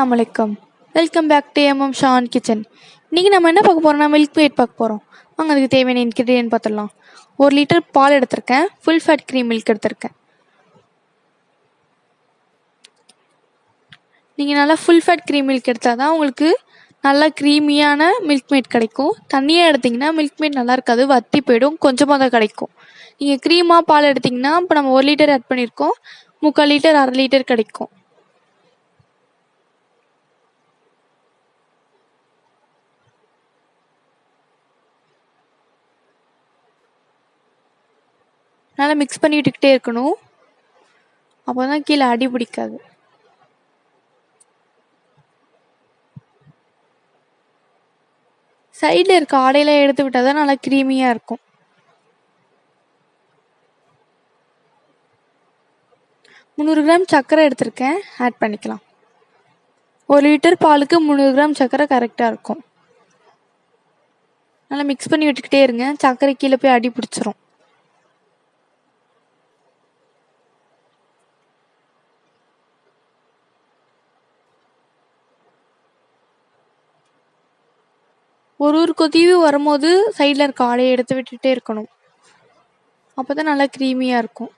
அஸ்ஸலாமு அலைக்கும். Welcome back to MM Shan kitchen. இன்றைக்கி நம்ம என்ன பார்க்க போகிறோம்னா மில்க் மேட் பார்க்க போகிறோம். வாங்க அதுக்கு தேவையான இன்க்ரீடியன்ட் பார்த்துடலாம். 1 லிட்டர் பால் எடுத்திருக்கேன். ஃபுல் ஃபேட் க்ரீம் மில்க் எடுத்திருக்கேன். நீங்கள் நல்லா ஃபுல் ஃபேட் க்ரீம் மில்க் எடுத்தால் தான் உங்களுக்கு நல்லா க்ரீமியான மில்க் மேட் கிடைக்கும். தண்ணியாக எடுத்திங்கன்னா மில்க் மேட் நல்லா இருக்காது, வற்றி போயிடும், கொஞ்சமாக தான் கிடைக்கும். நீங்கள் க்ரீமாக பால் எடுத்திங்கன்னா இப்போ நம்ம 1 லிட்டர் ஆட் பண்ணியிருக்கோம், 3/4 லிட்டர் 1/2 லிட்டர் கிடைக்கும். நல்லா மிக்ஸ் பண்ணி விட்டுக்கிட்டே இருக்கணும், அப்போ தான் கீழே அடி பிடிக்காது. சைடில் இருக்க ஆடையெல்லாம் எடுத்து விட்டால் தான் நல்லா க்ரீமியாக இருக்கும். 300 கிராம் சர்க்கரை எடுத்திருக்கேன், ஆட் பண்ணிக்கலாம். 1 லிட்டர் பாலுக்கு 300 கிராம் சர்க்கரை கரெக்டாக இருக்கும். நல்லா மிக்ஸ் பண்ணி விட்டுக்கிட்டே இருங்க, சர்க்கரை கீழே போய் அடி பிடிச்சிரும். ஒரு கொதிவு வரும்போது சைடில் இருக்க ஆடையை எடுத்து விட்டுட்டே இருக்கணும், அப்போ தான் நல்லா க்ரீமியாக இருக்கும்.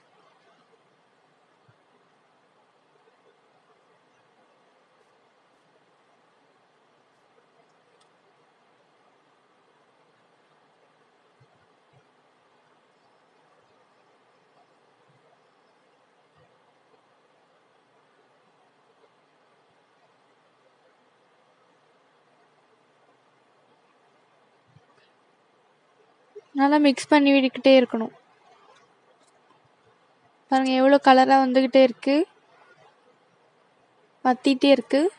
நல்லா மிக்ஸ் பண்ணி விட்டுக்கிட்டே இருக்கணும். பாருங்கள் எவ்வளோ கலராக வந்துக்கிட்டே இருக்குது, வற்றிட்டே இருக்குது.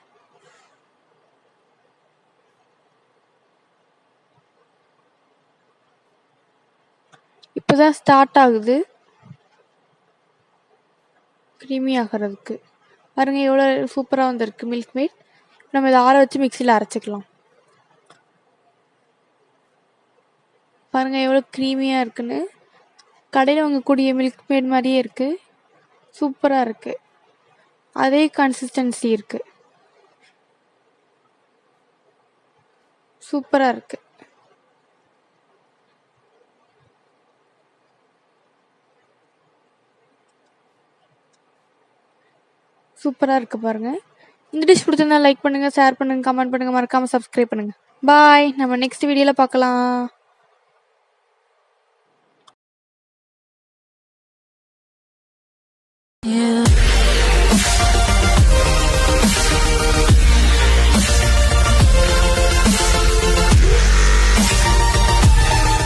இப்போ தான் ஸ்டார்ட் ஆகுது க்ரீமி ஆகிறதுக்கு. பாருங்கள் எவ்வளோ சூப்பராக வந்திருக்கு மில்க் மேட். நம்ம இதை ஆற வச்சு மிக்சியில் அரைச்சிக்கலாம். பாருங்கள் எவ்வளோ க்ரீமியாக இருக்குன்னு. கடையில் வாங்கக்கூடிய மில்க் மேட் மாதிரியே இருக்குது, சூப்பராக இருக்குது. அதே கன்சிஸ்டன்சி இருக்குது, சூப்பராக இருக்குது. சூப்பராக இருக்குது பாருங்கள். இந்த டிஷ் பிடிச்சிருந்தா லைக் பண்ணுங்கள், ஷேர் பண்ணுங்கள், கமெண்ட் பண்ணுங்கள், மறக்காமல் சப்ஸ்கிரைப் பண்ணுங்கள். பாய், நம்ம நெக்ஸ்ட் வீடியோவில் பார்க்கலாம்.